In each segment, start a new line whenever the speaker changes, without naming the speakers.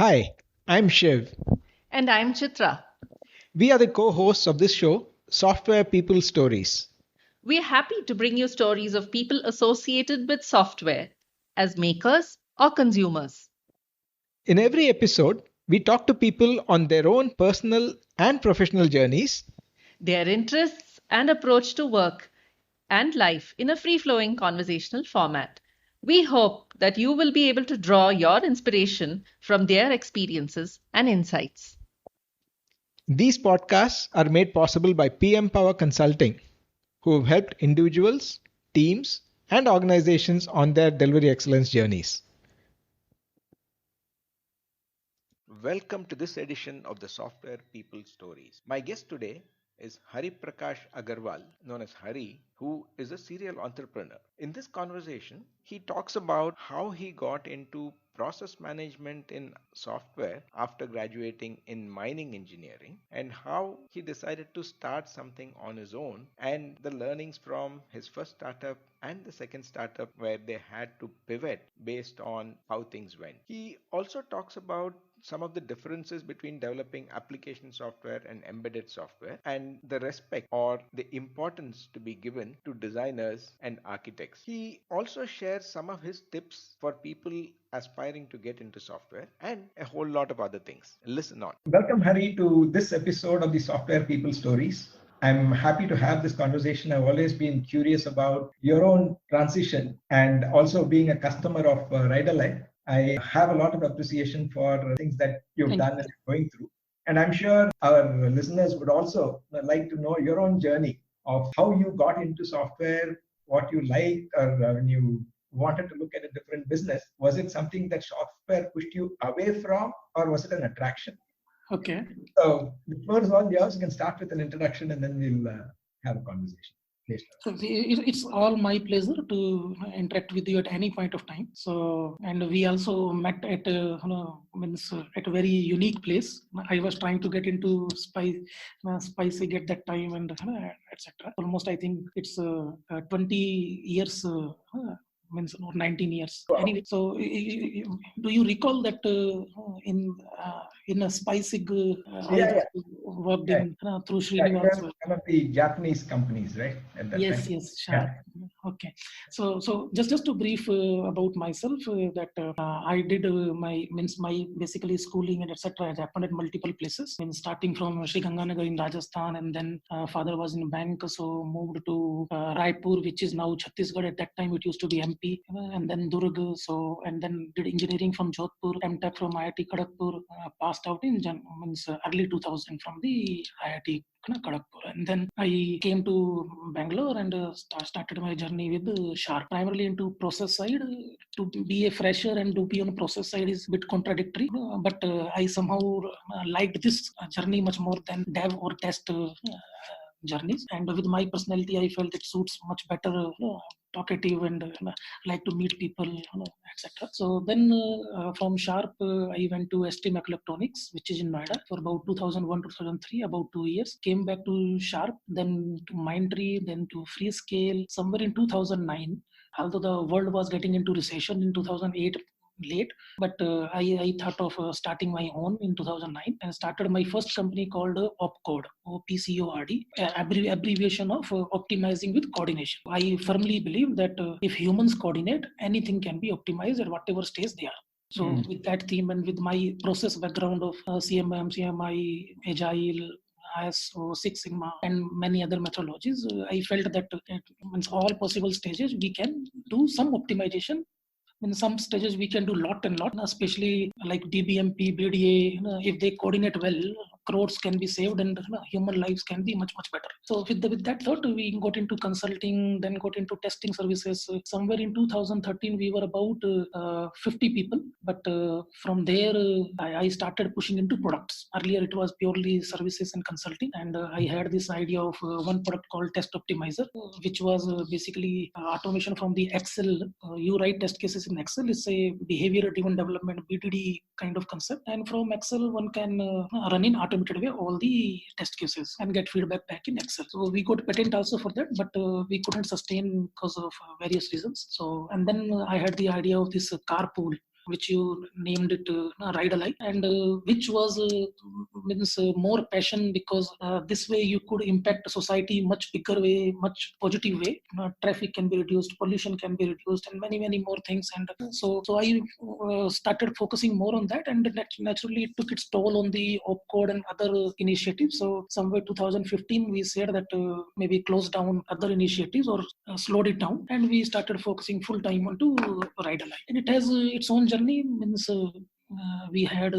Hi, I'm Shiv.
And I'm Chitra.
We are the co hosts of this show, Software People Stories.
We're happy to bring you stories of people associated with software as makers or consumers.
In every episode, we talk to people on their own personal and professional journeys.
Their interests and approach to work and life in a free flowing conversational format. We hope that you will be able to draw your inspiration from their experiences and insights.
These podcasts are made possible by PM Power Consulting, who have helped individuals, teams, and organizations on their delivery excellence journeys. Welcome to this edition of the Software People Stories. My guest today is Hariprakash Agrawal, known as Hari, who is a serial entrepreneur. In this conversation, he talks about how he got into process management in software after graduating in mining engineering and how he decided to start something on his own and the learnings from his first startup and the second startup where they had to pivot based on how things went. He also talks about some of the differences between developing application software and embedded software and the respect or the importance to be given to designers and architects. He also shares some of his tips for people aspiring to get into software and a whole lot of other things. Listen on. Welcome, Hari, to this episode of the Software People Stories. I'm happy to have this conversation. I've always been curious about your own transition and also being a customer of Riderlife. I have a lot of appreciation for things that you've done and going through. And I'm sure our listeners would also like to know your own journey of how you got into software, what you liked, or when you wanted to look at a different business. Was it something that software pushed you away from, or was it an attraction?
Okay.
So the floor is all yours. You can start with an introduction and then we'll have a conversation.
So it's all my pleasure to interact with you at any point of time. So, and we also met at at a very unique place. I was trying to get into spicing at that time, and etc. Almost, I think it's 20 years. Means or 19 years.
Wow.
Anyway, so do you recall that in a spicing I worked in through Srinivas?
One of the Japanese companies, right? At that
Yes,
time.
yes, sure. Yeah. Okay. So just to brief about myself, that I did my basically schooling and etc. has happened at multiple places. Starting from Sri Ganganagar in Rajasthan, and then father was in bank, so moved to Raipur, which is now Chhattisgarh. At that time, it used to be MP, and then Durg. So and then did engineering from Jodhpur, MTech from IIT Kharagpur. Passed out in early 2000 from the IIT Kharagpur, and then I came to Bangalore and started my journey with Sharp, primarily into process side. To be a fresher and to be on process side is a bit contradictory, but I somehow liked this journey much more than dev or test journeys. And with my personality, I felt it suits much better. Talkative and like to meet people, etc. So then from Sharp, I went to ST Electronics, which is in Noida, for about 2001 2003, about 2 years. Came back to Sharp, then to Mindtree, then to Freescale, somewhere in 2009. Although the world was getting into recession in 2008 late, but I thought of starting my own in 2009 and started my first company called OpCord, OPCORD, abbreviation of optimizing with coordination. I firmly believe that if humans coordinate, anything can be optimized at whatever stage they are. So with that theme and with my process background of CMM, CMI, Agile, ISO, Six Sigma, and many other methodologies, I felt that in all possible stages we can do some optimization. In some stages we can do lot, especially like DBMP, BDA. If they coordinate well, crores can be saved and human lives can be much better. So with that thought, we got into consulting, then got into testing services. Somewhere in 2013 we were about 50 people, but from there I started pushing into products. Earlier it was purely services and consulting, and I had this idea of one product called Test Optimizer, which was basically automation from the Excel. You write test cases in Excel. It's a behavior driven development, BDD kind of concept, and from Excel one can run in automated way all the test cases and get feedback back in Excel. So we got patent also for that, but we couldn't sustain because of various reasons. So and then I had the idea of this carpool, which you named it Ride Alike, and which was means more passion, because this way you could impact society much bigger way, much positive way. Traffic can be reduced, pollution can be reduced, and many more things. And so I started focusing more on that, and that naturally it took its toll on the OpCord and other initiatives. So somewhere 2015 we said that maybe close down other initiatives or slowed it down, and we started focusing full time onto Ride Alike. And it has its own journey. Means we had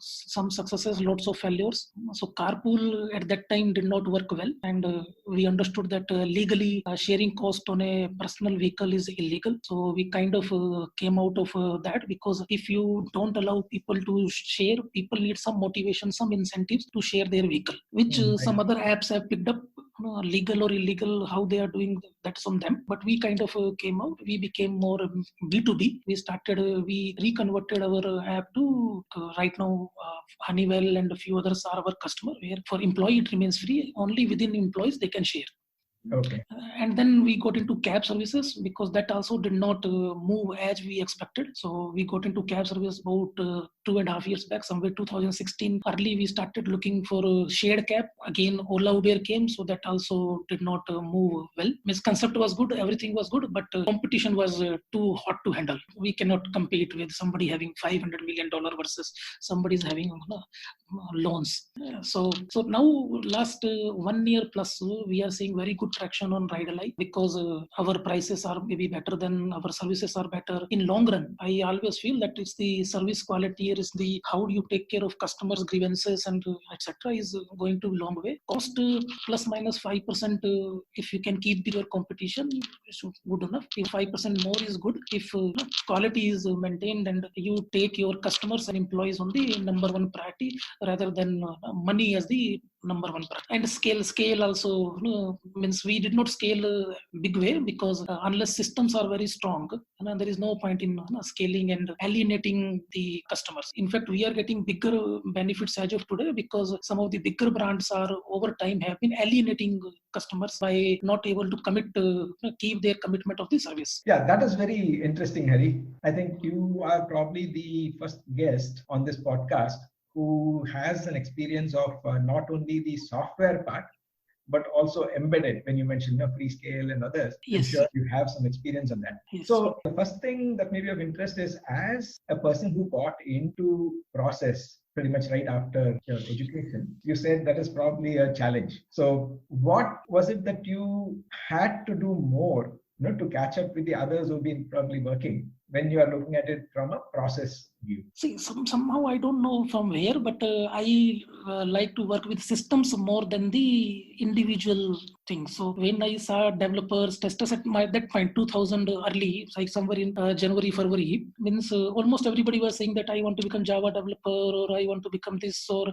some successes, lots of failures. So carpool at that time did not work well, and we understood that legally sharing cost on a personal vehicle is illegal. So we kind of came out of that, because if you don't allow people to share, people need some motivation, some incentives to share their vehicle, which some other apps have picked up. Legal or illegal, how they are doing, that's on them. But we kind of came out, we became more B2B. We started, we reconverted our app to right now Honeywell and a few others are our customer, where for employee it remains free, only within employees they can share.
Okay.
And then we got into cab services, because that also did not move as we expected. So we got into cab service about 2.5 years back, somewhere 2016. Early we started looking for a shared cab. Again, Ola Uber came, so that also did not move well. Misconcept was good, everything was good, but competition was too hot to handle. We cannot compete with somebody having $500 million versus somebody's having loans. So now last 1 year plus, we are seeing very good traction on Ride Alike, because our prices are maybe better than our services are better. In long run, I always feel that it's the service quality, is the how do you take care of customers' grievances and etc. is going to long way. Cost plus minus 5%. If you can keep your competition, it's good enough. If 5% more is good. If quality is maintained and you take your customers and employees on the number one priority rather than money as the number one priority. And scale also means we did not scale a big way, because unless systems are very strong, there is no point in scaling and alienating the customers. In fact, we are getting bigger benefits as of today, because some of the bigger brands are over time have been alienating customers by not able to keep their commitment of the service.
Yeah, that is very interesting, Hari. I think you are probably the first guest on this podcast who has an experience of not only the software part, but also embedded. When you mentioned Freescale and others,
yes,
I'm sure you have some experience on that.
Yes.
So the first thing that may be of interest is, as a person who got into process pretty much right after your education, you said that is probably a challenge. So what was it that you had to do more to catch up with the others who've been probably working, when you are looking at it from a process view?
See, somehow I don't know from where, but I like to work with systems more than the individual things. So when I saw developers, testers at that point, 2000 early, like somewhere in January, February, means almost everybody was saying that I want to become Java developer, or I want to become this, or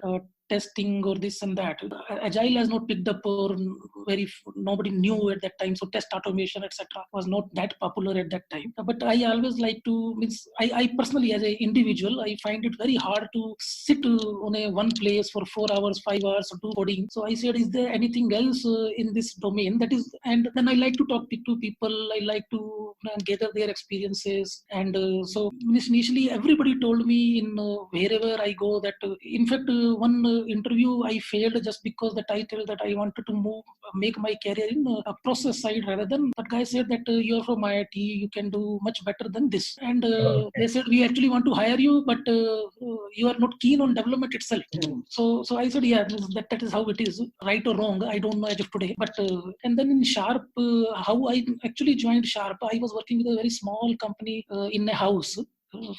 testing, or this and that. Agile has not picked up, or nobody knew at that time. So test automation, etc., was not that popular at that time. But I always like to, means I personally, as an individual, I find it very hard to sit on a one place for 4 hours, 5 hours to do coding. So I said, is there anything else in this domain that is? And then I like to talk to people. I like to gather their experiences. And so initially, everybody told me in wherever I go that, in fact, one interview I failed just because the title that I wanted to make my career in a process side rather than. That guy said that you're from IIT, you can do much better than this. And they said, we actually want to hire you, but you are not keen on development itself. So I said, yeah, that is how it is. Right or wrong, I don't know as of today. But and then in Sharp, how I actually joined Sharp, I was working with a very small company in a house.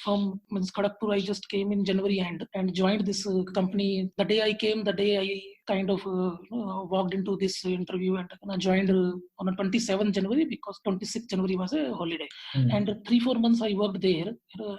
From Kharagpur, I just came in January and joined this company. The day I came, the day I kind of walked into this interview, and I joined on 27th January, because 26th January was a holiday. And 3-4 months I worked there,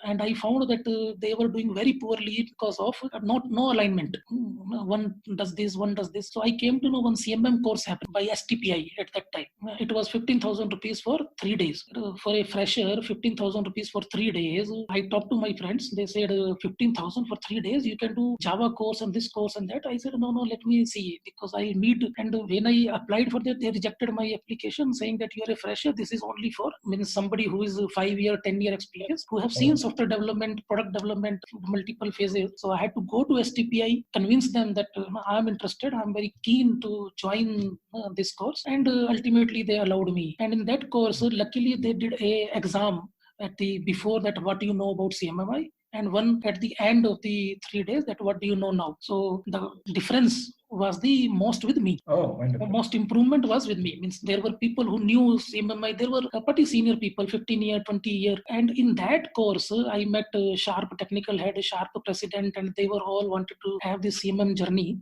and I found that they were doing very poorly because of no alignment. One does this, one does this. So I came to know one CMM course happened by STPI at that time. It was 15,000 rupees for 3 days. For a fresher, 15,000 rupees for 3 days. I talked to my friends. They said 15,000 for 3 days. You can do Java course and this course and that. I said, no, let me me see, because I meet, and when I applied for that, they rejected my application saying that you are a fresher. This is only for somebody who is 5-year, 10-year experience, who have seen software development, product development, multiple phases. So I had to go to STPI, convince them that I'm interested, I'm very keen to join this course, and ultimately they allowed me. And in that course, luckily they did a exam at the before that, what do you know about CMMI, and one at the end of the 3 days, that what do you know now. So the difference was the most with me.
Oh, wonderful.
The most improvement was with me. Means there were people who knew CMMI. There were pretty senior people, 15-year, 20-year. And in that course, I met Sharp technical head, Sharp president, and they were all wanted to have this CMM journey.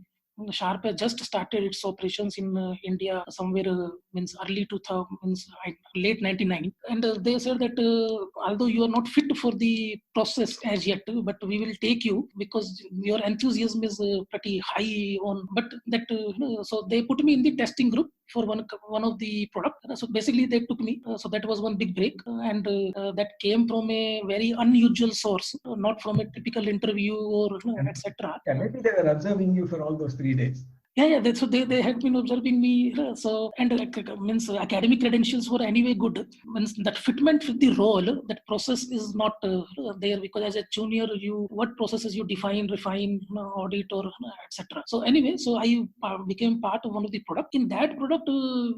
Sharp has just started its operations in India somewhere early 2000, late 1990, and they said that although you are not fit for the process as yet, but we will take you because your enthusiasm is pretty high on. But that so they put me in the testing group for one of the product. So basically they took me. So that was one big break, and that came from a very unusual source, not from a typical interview or etc.
Yeah, maybe they were observing you for all those 3 days.
Yeah. So they had been observing me. So, and means academic credentials were anyway good. Means that fitment with the role, that process is not there, because as a junior, what processes you define, refine, audit, or etc. So anyway, so I became part of one of the product. In that product,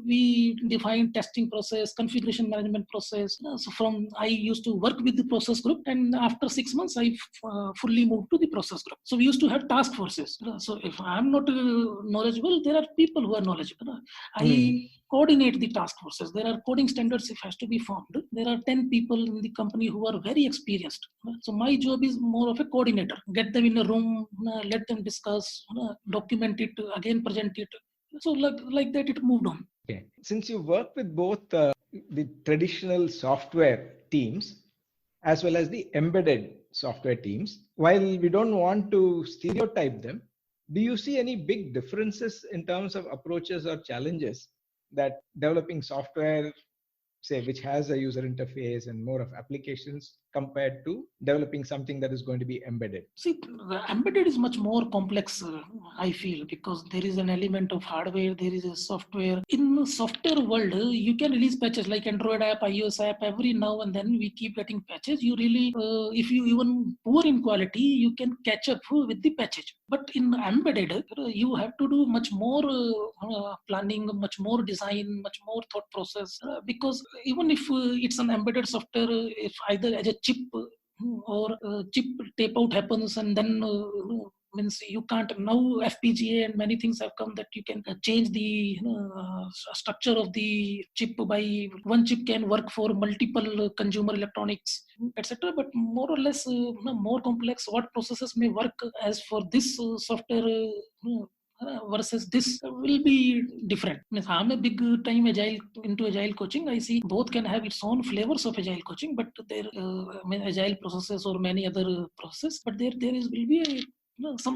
we defined testing process, configuration management process. So I used to work with the process group, and after 6 months, I fully moved to the process group. So we used to have task forces. So if I'm not knowledgeable, there are people who are knowledgeable. I coordinate the task forces. There are coding standards if has to be formed. There are 10 people in the company who are very experienced. So my job is more of a coordinator. Get them in a room, let them discuss, document it, again present it. So like that, it moved on.
Okay. Since you work with both the traditional software teams as well as the embedded software teams, while we don't want to stereotype them, do you see any big differences in terms of approaches or challenges that developing software, say, which has a user interface and more of applications, compared to developing something that is going to be embedded?
See, the embedded is much more complex, I feel, because there is an element of hardware, there is a software. In the software world, you can release patches like Android app, iOS app. Every now and then we keep getting patches. You really, if you even poor in quality, you can catch up with the patches. But in embedded, you have to do much more planning, much more design, much more thought process, because even if it's an embedded software, if either as a chip or chip tape out happens, and then means you can't now, FPGA and many things have come that you can change the structure of the chip by one chip can work for multiple consumer electronics, etc. But more or less more complex, what processes may work as for this software versus this will be different. Means I'm a big time into agile coaching. I see both can have its own flavors of agile coaching, but there agile processes or many other processes. But there will be some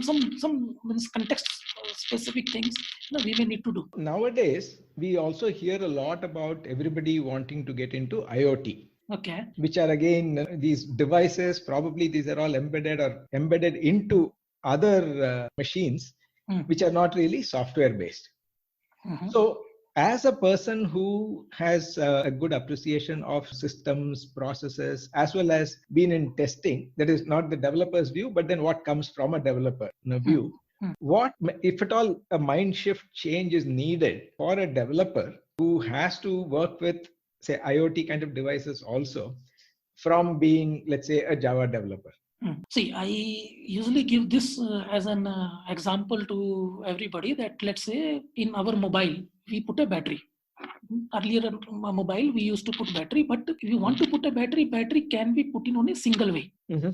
means context specific things we may need to do.
Nowadays, we also hear a lot about everybody wanting to get into IoT.
Okay.
Which are again these devices. Probably these are all embedded or embedded into other machines, which are not really software based. So as a person who has a good appreciation of systems, processes, as well as been in testing, that is not the developer's view, but then what comes from a developer view, what, if at all, a mind shift change is needed for a developer who has to work with, say, IoT kind of devices also, from being, let's say, a Java developer?
See, I usually give this as an example to everybody that, let's say, in our mobile, we put a battery. Earlier in mobile, we used to put battery, but if you want to put a battery can be put in on a single way.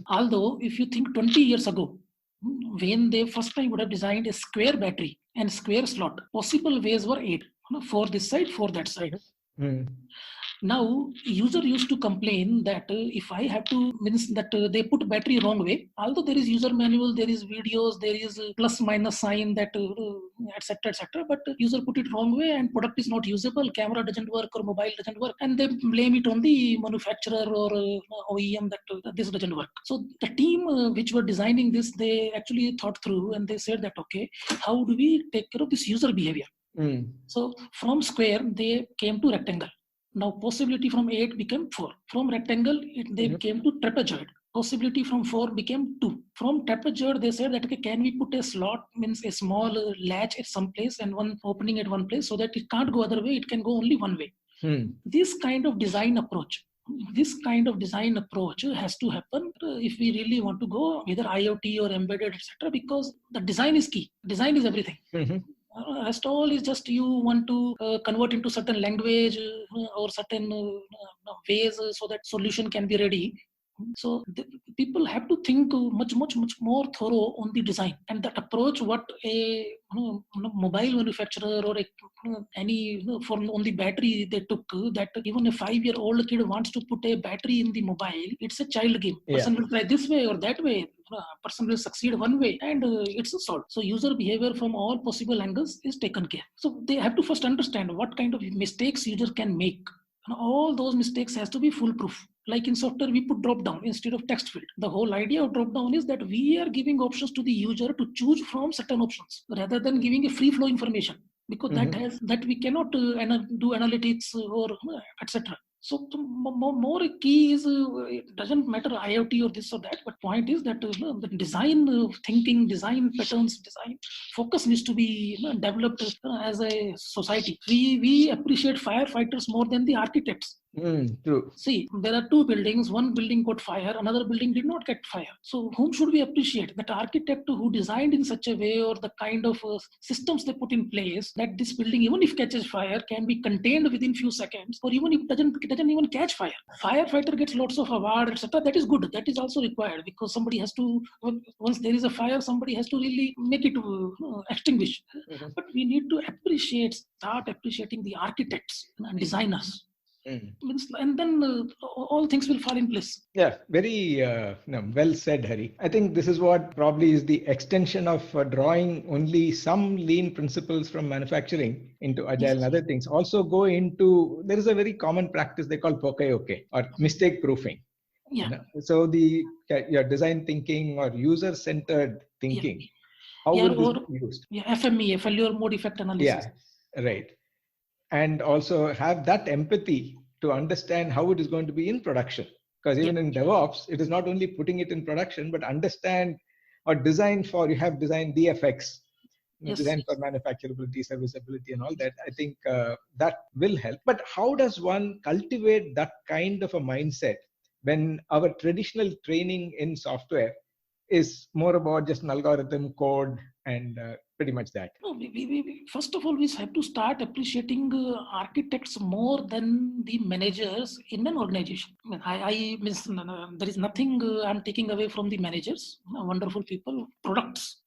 Although, if you think 20 years ago, when they first time would have designed a square battery and square slot, possible ways were 8. For this side, for that side. Now, user used to complain that if I have to, means that they put battery wrong way. Although there is user manual, there is videos, there is plus minus sign that etc. etc. But user put it wrong way and product is not usable. Camera doesn't work or mobile doesn't work, and they blame it on the manufacturer or OEM that this doesn't work. So the team which were designing this, they actually thought through and they said that okay, how do we take care of this user behavior? So from square they came to rectangle. Now possibility from 8 became 4. From rectangle they came to trapezoid. Possibility from 4 became 2. From trapezoid they said that okay, can we put a slot, means a small latch at some place and one opening at one place so that it can't go other way, it can go only one way. This kind of design approach has to happen if we really want to go either IoT or embedded, etc. Because the design is key. Design is everything. Rest all is just you want to convert into certain language or certain ways so that solution can be ready. So people have to think much more thorough on the design, and that approach what a mobile manufacturer or any for on the battery they took, that even a 5-year-old kid wants to put a battery in the mobile, it's a child game. Person will try this way or that way, person will succeed one way, and it's solved. So user behavior from all possible angles is taken care. So they have to first understand what kind of mistakes user can make. And all those mistakes has to be foolproof. Like in software, we put drop down instead of text field. The whole idea of drop down is that we are giving options to the user to choose from certain options rather than giving a free flow information, because that we cannot do analytics or etc. So more key is it doesn't matter IoT or this or that, but point is that the design thinking, design patterns, design focus needs to be developed as a society. We appreciate firefighters more than the architects.
True.
See, there are two buildings. One building got fire, another building did not get fire. So whom should we appreciate? That architect who designed in such a way, or the kind of systems they put in place that this building, even if catches fire, can be contained within few seconds, or even if it doesn't even catch fire. Firefighter gets lots of award, etc. That is good. That is also required, because somebody has to, once there is a fire, somebody has to really make it extinguish. But we need to start appreciating the architects and designers. And then all things will fall in place.
Yeah, very well said, Hari. I think this is what probably is the extension of drawing only some lean principles from manufacturing into agile and other things. Also go into, there is a very common practice they call poke-yoke or mistake proofing.
Yeah.
So your design thinking or user-centered thinking, how would this be used?
FME, failure mode effect analysis.
Yeah, right. And also have that empathy to understand how it is going to be in production. Because even in DevOps, it is not only putting it in production, but understand or design for, you have design DFX, design for manufacturability, serviceability and all that. I think that will help. But how does one cultivate that kind of a mindset when our traditional training in software is more about just an algorithm, code, and pretty much that?
No, we first of all, we have to start appreciating architects more than the managers in an organization. I mean, there is nothing I'm taking away from the managers. Wonderful people. Products.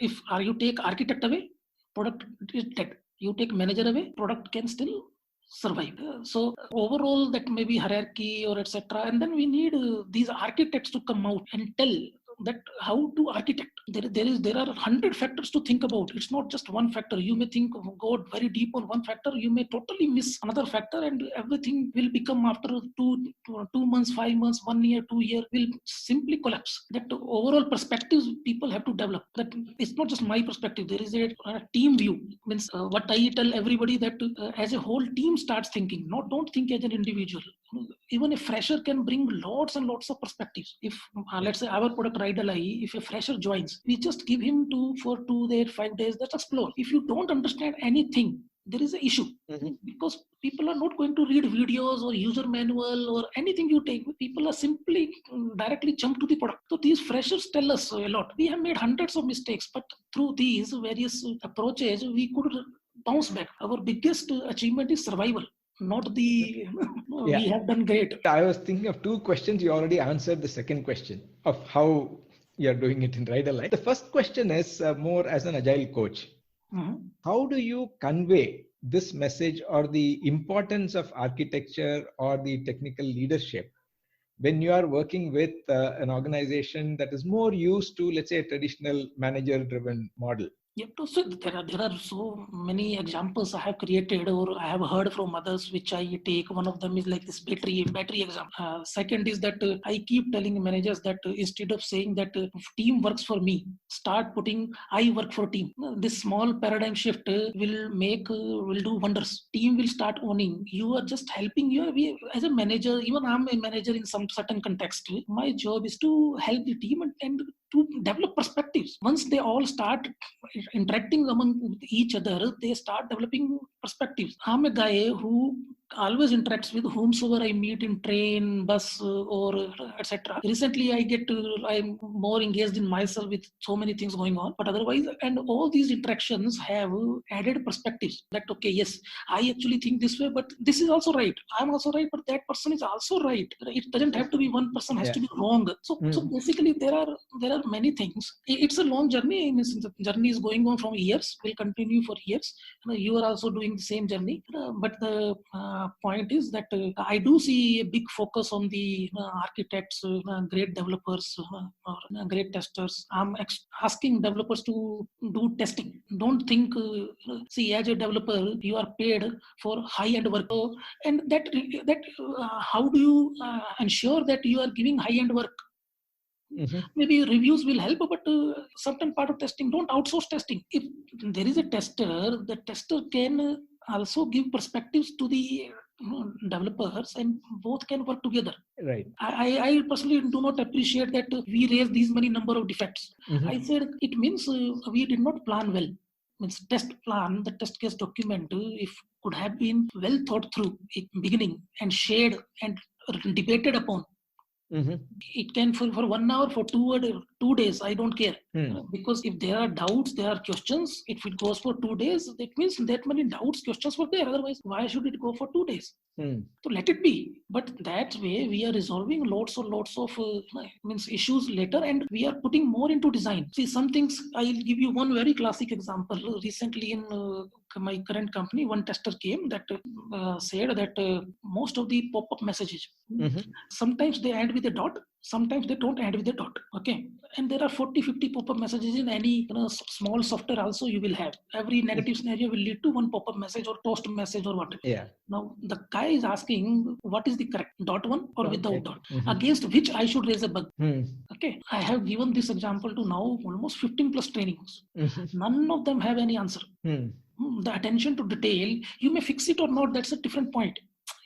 If you take architect away, product is dead. You take manager away, product can still survive. So overall, that may be hierarchy or etc. And then we need these architects to come out and tell that how to architect. There are 100 factors to think about. It's not just one factor. You may think go very deep on one factor, you may totally miss another factor, and everything will become after 2 months, 5 months, 1 year, 2 years will simply collapse. That overall perspectives people have to develop. That it's not just my perspective. There is a team view. Means what I tell everybody, that as a whole team starts thinking. Don't think as an individual. Even a fresher can bring lots and lots of perspectives. If let's say our product Idle, if a fresher joins, we just give him 2 days, 5 days, let's explore. If you don't understand anything, there is an issue. Because people are not going to read videos or user manual or anything you take. People are simply directly jump to the product. So these freshers tell us a lot. We have made hundreds of mistakes, but through these various approaches, we could bounce back. Our biggest achievement is survival. Not the we have done great.
I was thinking of 2 questions. You already answered the second question of how you're doing it in Ride-A-Line. The first question is more as an agile coach. How do you convey this message or the importance of architecture or the technical leadership when you are working with an organization that is more used to, let's say, a traditional manager driven model?
Yep. So there are so many examples I have created or I have heard from others, which I take. One of them is like this battery example. Second is that I keep telling managers that instead of saying that team works for me, start putting I work for team. This small paradigm shift will do wonders. Team will start owning. You are just helping you as a manager. Even I'm a manager in some certain context. My job is to help the team and to develop perspectives. Once they all start interacting among each other, they start developing perspectives. I'm a guy who always interacts with whomsoever I meet in train, bus, or etc. Recently, I'm more engaged in myself with so many things going on. But otherwise, and all these interactions have added perspectives. That okay, yes, I actually think this way, but this is also right. I'm also right, but that person is also right. It doesn't have to be one person has to be wrong. So basically, there are many things. It's a long journey. The journey is going on from years. Will continue for years. You are also doing the same journey. But the point is that I do see a big focus on the architects, great developers, or great testers. I'm asking developers to do testing. Don't think, see, as a developer, you are paid for high-end work. And how do you ensure that you are giving high-end work? Maybe reviews will help, but certain part of testing, don't outsource testing. If there is a tester, the tester can also give perspectives to the developers, and both can work together.
Right.
I personally do not appreciate that we raise these many number of defects. I said it means we did not plan well. Means test plan, the test case document, if could have been well thought through in beginning and shared and debated upon. It can for 1 hour, for 2 days, I don't care. Because if there are doubts, there are questions, if it goes for 2 days, that means that many doubts, questions were there. Otherwise, why should it go for 2 days? So let it be. But that way, we are resolving lots of issues later, and we are putting more into design. See, some things, I'll give you one very classic example. Recently in my current company, one tester came that said that most of the pop-up messages, sometimes they end with a dot, sometimes they don't end with a dot. Okay. And there are 40-50 pop-up messages in any small software also you will have. Every negative scenario will lead to one pop-up message or toast message or whatever. Now the guy is asking what is the correct dot one or without dot, against which I should raise a bug. Okay. I have given this example to now almost 15 plus trainings. None of them have any answer. The attention to detail, you may fix it or not, that's a different point.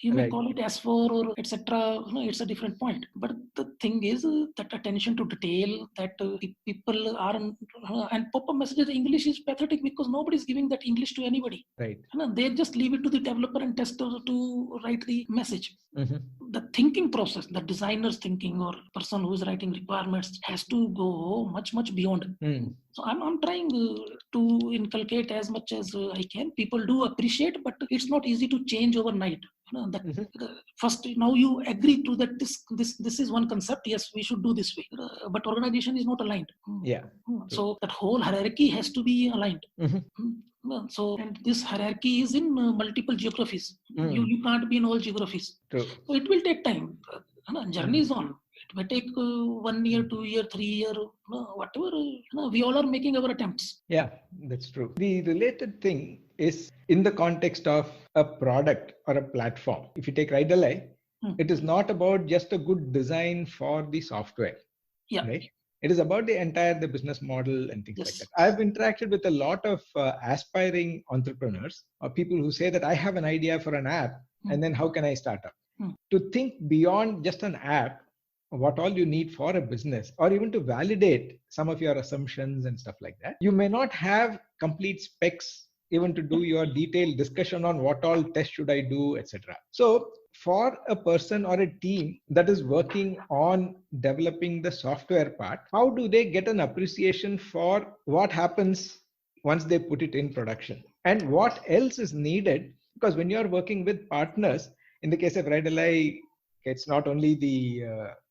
You may call it S4 or etc. It's a different point. But the thing is that attention to detail, that people are, and pop-up messages, English is pathetic because nobody is giving that English to anybody. Right. They just leave it to the developer and tester to write the message. The thinking process, the designer's thinking or person who is writing requirements has to go much beyond. So I'm trying to inculcate as much as I can. People do appreciate, but it's not easy to change overnight. First, now you agree to that this is one concept. Yes, we should do this way, but organization is not aligned. So that whole hierarchy has to be aligned. So, and this hierarchy is in multiple geographies. You can't be in all geographies. True. So it will take time. Journey is on. It may take 1 year, 2 year, 3 year, whatever. We all are making our attempts.
Yeah, that's true. The related thing is in the context of a product or a platform. If you take Ride it is not about just a good design for the software. Right? It is about the business model and things like that. I've interacted with a lot of aspiring entrepreneurs or people who say that I have an idea for an app and then how can I start up? To think beyond just an app, what all you need for a business, or even to validate some of your assumptions and stuff like that. You may not have complete specs even to do your detailed discussion on what all tests should I do, etc. So for a person or a team that is working on developing the software part, how do they get an appreciation for what happens once they put it in production? And what else is needed? Because when you're working with partners, in the case of Ride it's not only the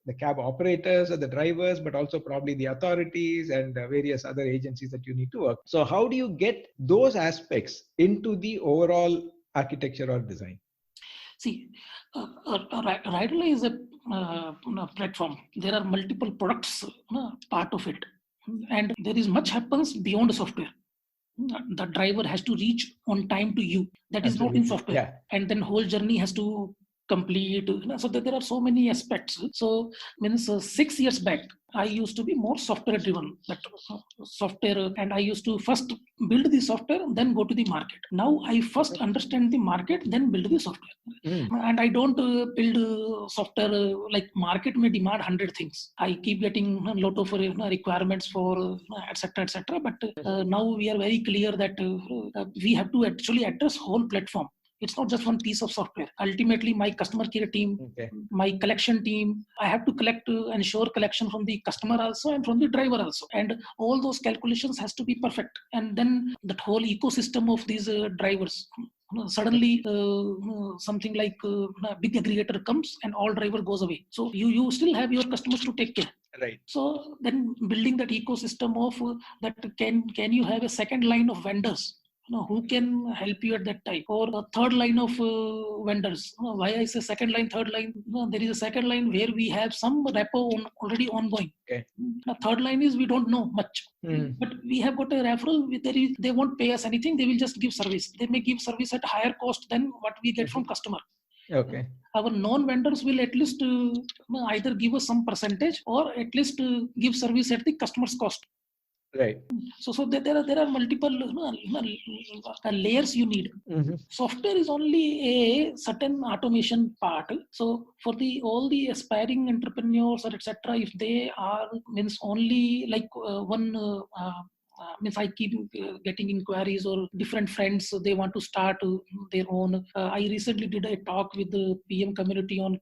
the cab operators or the drivers, but also probably the authorities and various other agencies that you need to work. So how do you get those aspects into the overall architecture or design?
See, Ridley is a platform. There are multiple products part of it, and there is much happens beyond the software. The driver has to reach on time to you. That is not in software.
Yeah.
And then whole journey has to complete. So that there are so many aspects. So means 6 years back, I used to be more software driven. That software, and I used to first build the software, then go to the market. Now I first understand the market, then build the software. And I don't build software like market may demand 100 things. I keep getting a lot of requirements for etc. But now we are very clear that we have to actually address whole platform. It's not just one piece of software. Ultimately, my customer care team, my collection team, I have to collect, ensure collection from the customer also and from the driver also. And all those calculations has to be perfect. And then that whole ecosystem of these drivers, suddenly something like a big aggregator comes and all driver goes away. So you still have your customers to take care.
Right.
So then building that ecosystem of that can you have a second line of vendors who can help you at that time, or a third line of vendors. Why I say second line, third line? There is a second line where we have some repo already ongoing.
Okay.
The third line is we don't know much, but we have got a referral. They won't pay us anything. They will just give service. They may give service at higher cost than what we get from customer.
Okay.
Our non-vendors will at least either give us some percentage or at least give service at the customer's cost.
Right.
So there are multiple layers you need. Software is only a certain automation part. So for all the aspiring entrepreneurs or etc., if they are means only like one. Means I keep getting inquiries or different friends, so they want to start their own. I recently did a talk with the PM community on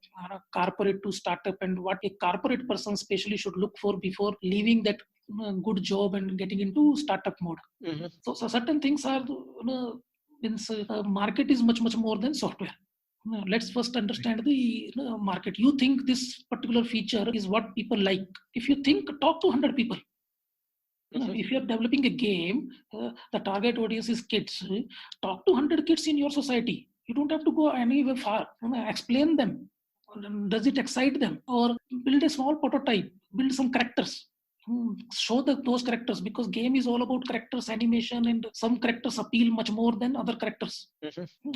corporate to startup and what a corporate person especially should look for before leaving that good job and getting into startup mode. So certain things are means market is much more than software. Let's first understand the market. You think this particular feature is what people like. If you think, talk to 100 people. If you're developing a game, the target audience is kids. Talk to 100 kids in your society. You don't have to go anywhere far. Explain them. Does it excite them? Or build a small prototype. Build some characters. Show those characters, because game is all about characters, animation, and some characters appeal much more than other characters.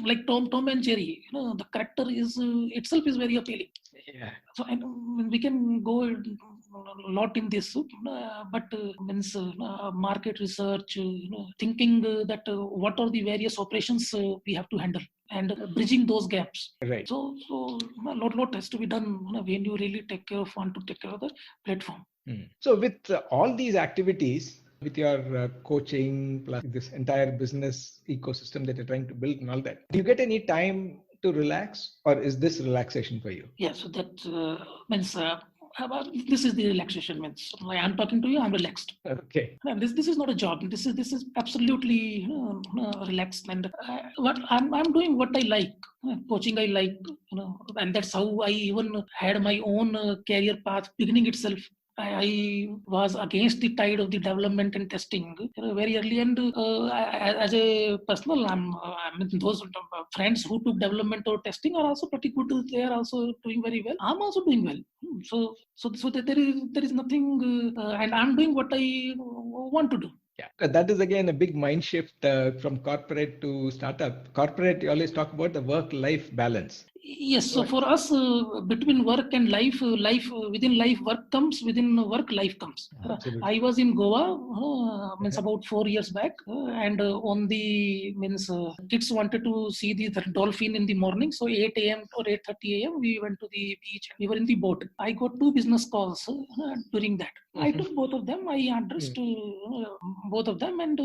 Like Tom and Jerry, the character is itself is very appealing.
Yeah.
So we can go a lot in this, but means market research, thinking that what are the various operations we have to handle and bridging those gaps.
Right.
So a lot has to be done when you really want to take care of the platform.
So with all these activities, with your coaching plus this entire business ecosystem that you're trying to build and all that, do you get any time to relax, or is this relaxation for you?
Yeah, so that means this is the relaxation. Means I'm talking to you, I'm relaxed.
Okay.
This is not a job. This is absolutely relaxed, and what I'm doing what I like. Coaching I like, and that's how I even had my own career path beginning itself. I was against the tide of the development and testing very early, and as a personal, I mean, those friends who took development or testing are also pretty good. They are also doing very well. I'm also doing well. So there is nothing, and I'm doing what I want to do.
Yeah, because that is again a big mind shift from corporate to startup. Corporate, you always talk about the work-life balance.
Yes, so for us, between work and life, within life, work comes, within work, life comes. I was in Goa, means about 4 years back, and on the kids wanted to see the dolphin in the morning, so 8 a.m. or 8:30 a.m. we went to the beach. We were in the boat. I got 2 business calls during that. I took both of them. I addressed both of them and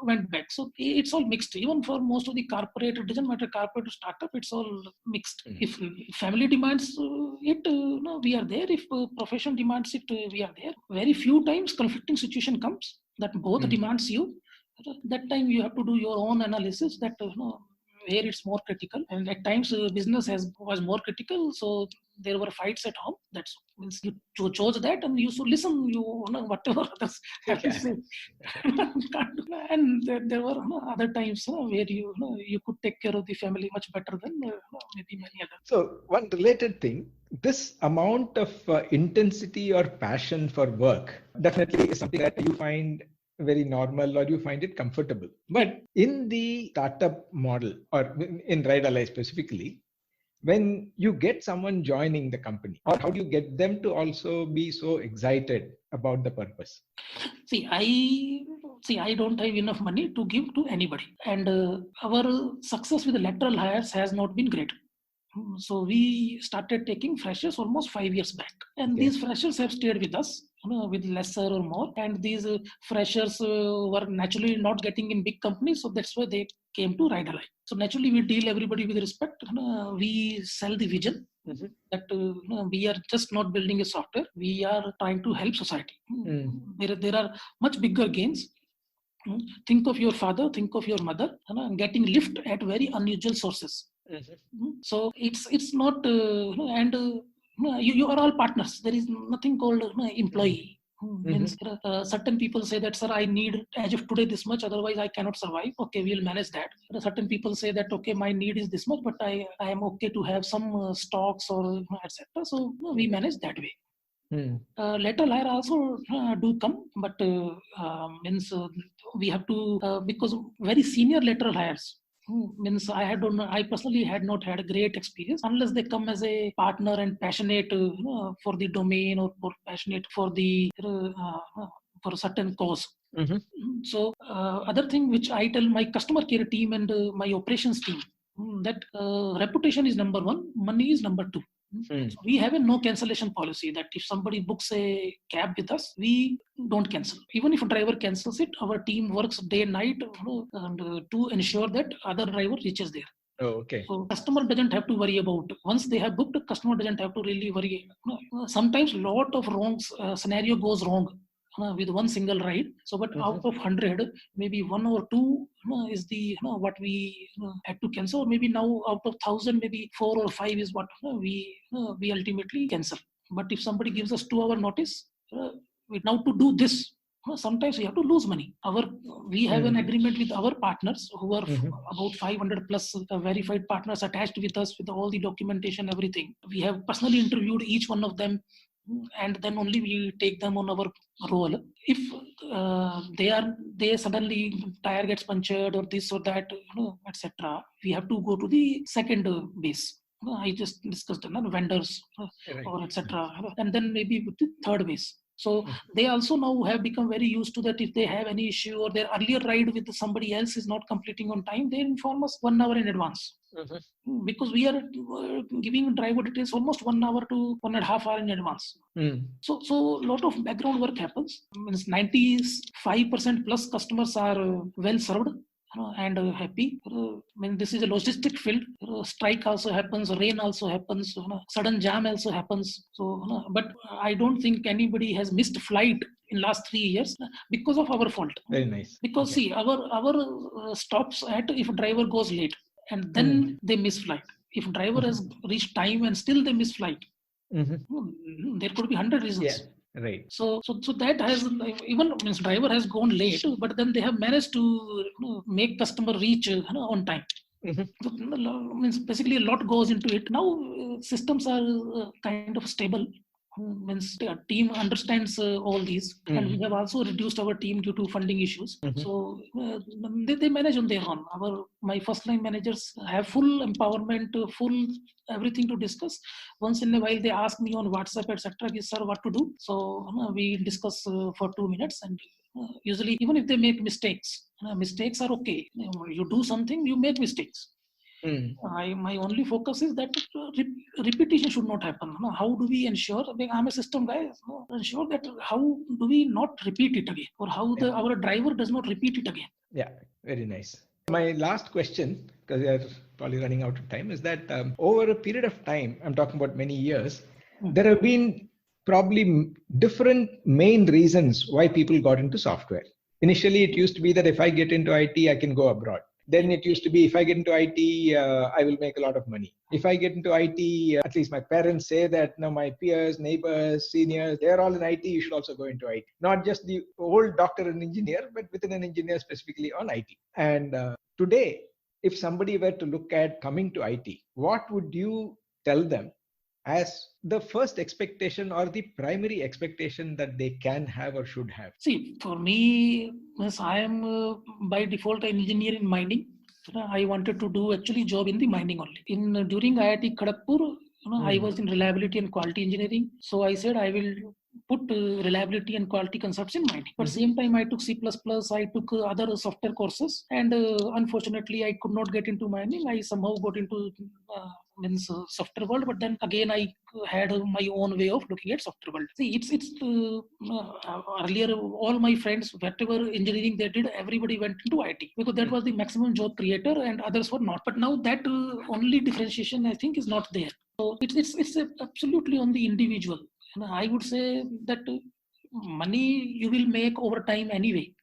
went back. So it's all mixed. Even for most of the corporate, it doesn't matter corporate or startup. It's all mixed. If family demands it, we are there. If profession demands it, we are there. Very few times conflicting situation comes that both demands you. That time you have to do your own analysis. That where it's more critical, and at times business was more critical, so there were fights at home. That means you chose that, and you should listen. You know whatever others have to say. And there were other times where you could take care of the family much better than maybe many others.
So one related thing, this amount of intensity or passion for work definitely is something that you find very normal or you find it comfortable. But in the startup model or in Ride Ally specifically, when you get someone joining the company, or how do you get them to also be so excited about the purpose?
See, I don't have enough money to give to anybody, and our success with the lateral hires has not been great. So we started taking freshers almost 5 years back, and these freshers have stayed with us with lesser or more. And these freshers were naturally not getting in big companies, so that's why they came to Ride Ally. So naturally, we deal everybody with respect. We sell the vision that we are just not building a software; we are trying to help society. There are much bigger gains. Think of your father, think of your mother, getting lift at very unusual sources. So it's not, you are all partners. There is nothing called employee. Means certain people say that, sir, I need as of today this much, otherwise I cannot survive. Okay, we'll manage that. Certain people say that, okay, my need is this much, but I am okay to have some stocks or etc. So we manage that way. Lateral hire also do come, but means we have to because very senior lateral hires. Means I personally had not had a great experience unless they come as a partner and passionate for the domain or passionate for the for a certain cause. So other thing which I tell my customer care team and my operations team, that reputation is number one, money is number two. So we have a no cancellation policy that if somebody books a cab with us, we don't cancel. Even if a driver cancels it, our team works day and night to ensure that other driver reaches there.
Oh, okay.
So customer doesn't have to worry about, once they have booked, customer doesn't have to really worry. Sometimes lot of wrong scenario goes wrong with one single ride. So, but out of 100, maybe 1 or 2 is the what we had to cancel. Maybe now out of 1,000, maybe 4 or 5 is what we ultimately cancel. But if somebody gives us 2-hour notice, now to do this, sometimes we have to lose money. We have an agreement with our partners who are about 500 plus verified partners attached with us with all the documentation, everything. We have personally interviewed each one of them, and then only we take them on our roll. If they suddenly tire gets punctured or this or that, etc., we have to go to the second base. I just discussed vendors or etc., and then maybe the third base. So they also now have become very used to that. If they have any issue or their earlier ride with somebody else is not completing on time, they inform us 1 hour in advance. Because we are giving driver details almost 1 hour to 1.5 hours in advance. So a lot of background work happens. Means 95% plus customers are well served and happy. This is a logistic field. Strike also happens, rain also happens, sudden jam also happens. So, but I don't think anybody has missed flight in last 3 years because of our fault.
Very nice.
Because see, our stops at if driver goes late and then they miss flight. If driver has reached time and still they miss flight, there could be 100 reasons.
Yeah. Right.
So that has even means driver has gone late, but then they have managed to make customer reach on time. So, means basically a lot goes into it. Now systems are kind of stable. Means the team understands all these, and we have also reduced our team due to funding issues. So they manage on their own. My first line managers have full empowerment, full everything to discuss. Once in a while they ask me on WhatsApp, etc., sir, what to do. So we discuss for 2 minutes, and usually even if they make mistakes, mistakes are okay. You do something, you make mistakes. My only focus is that repetition should not happen. How do we ensure? I'm a system guy. Ensure that how do we not repeat it again, or how our driver does not repeat it again.
Yeah, very nice. My last question, because we are probably running out of time, is that over a period of time, I'm talking about many years, there have been probably different main reasons why people got into software. Initially, it used to be that if I get into IT, I can go abroad.
Then it used to be, if I get into IT, I will make a lot of money. If I get into IT, at least my parents say that, no, my peers, neighbors, seniors, they're all in IT, you should also go into IT. Not just the old doctor and engineer, but within an engineer specifically on IT. And today, if somebody were to look at coming to IT, what would you tell them as the first expectation or the primary expectation that they can have or should have?
See, for me, yes, I am by default an engineer in mining. I wanted to do actually job in the mining only. During IIT Kharagpur, I was in reliability and quality engineering. So I said I will put reliability and quality concepts in mining. But same time, I took C++, I took other software courses, and unfortunately, I could not get into mining. I somehow got into software world, but then again I had my own way of looking at software world. See, it's earlier all my friends, whatever engineering they did, everybody went into IT because that was the maximum job creator, and others were not. But now that only differentiation I think is not there. So it's absolutely on the individual. And I would say that money you will make over time anyway.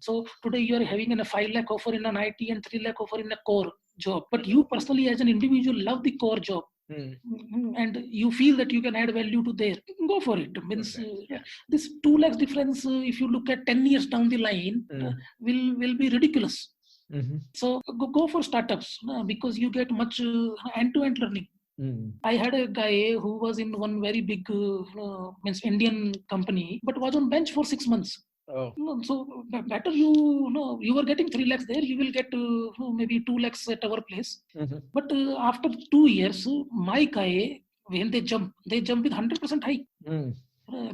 So today you are having a 5 lakh offer in an IT and 3 lakh offer in a core job, but you personally as an individual love the core job. And you feel that you can add value to there, go for it. Means this 2 lakhs difference, if you look at 10 years down the line, will be ridiculous. So go for startups because you get much end-to-end learning. I had a guy who was in one very big Indian company, but was on bench for 6 months. So better you were getting 3 lakhs there, you will get maybe 2 lakhs at our place. But after 2 years, my guy, when they jump with 100% hike.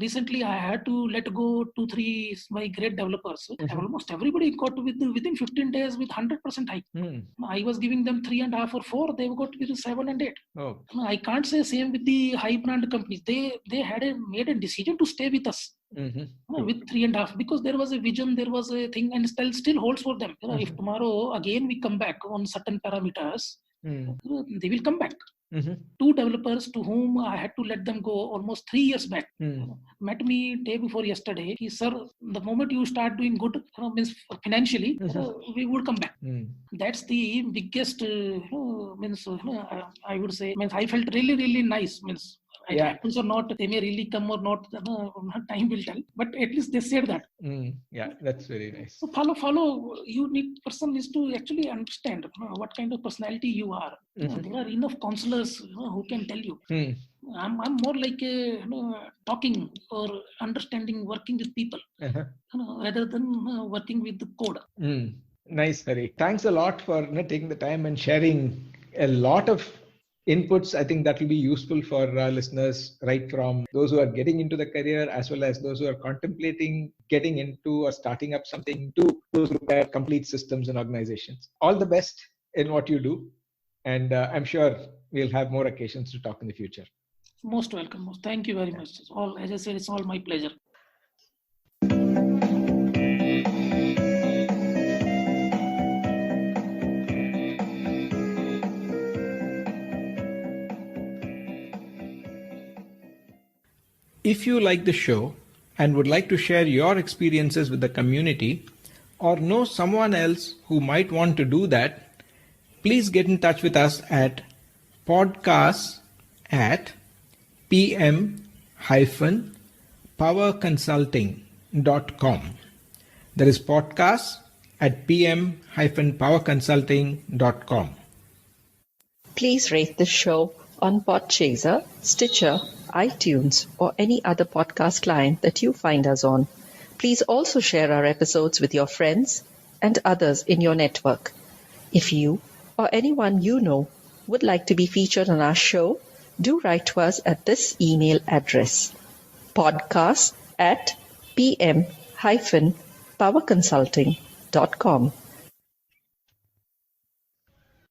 Recently, I had to let go 2-3 my great developers. Almost everybody got within 15 days with 100% hike. I was giving them 3.5 or 4. They got with 7 and 8. I can't say same with the high brand companies. They had made a decision to stay with us. With 3.5 because there was a vision, there was a thing, and still holds for them. If tomorrow again we come back on certain parameters, they will come back. 2 developers to whom I had to let them go almost 3 years back met me day before yesterday. He, sir, the moment you start doing good, means financially, we would come back. That's the biggest I would say. Means I felt really, really nice. Means it happens or not, they may really come or not, time will tell, but at least they said that.
That's very nice.
So follow you need person is to actually understand what kind of personality you are. There are enough counselors who can tell you. I'm more like a talking or understanding, working with people rather than working with the code.
Nice, Hari. Thanks a lot for taking the time and sharing a lot of inputs. I think that will be useful for our listeners, right from those who are getting into the career as well as those who are contemplating getting into or starting up something, to those who look at complete systems and organizations. All the best in what you do. And I'm sure we'll have more occasions to talk in the future.
Most welcome. Thank you very much. As I said, it's all my pleasure.
If you like the show and would like to share your experiences with the community or know someone else who might want to do that, please get in touch with us at podcast@pm-powerconsulting.com. That is podcast@pm-powerconsulting.com.
Please rate the show on Podchaser, Stitcher, iTunes, or any other podcast client that you find us on. Please also share our episodes with your friends and others in your network. If you or anyone you know would like to be featured on our show, do write to us at this email address: podcast@pm-powerconsulting.com.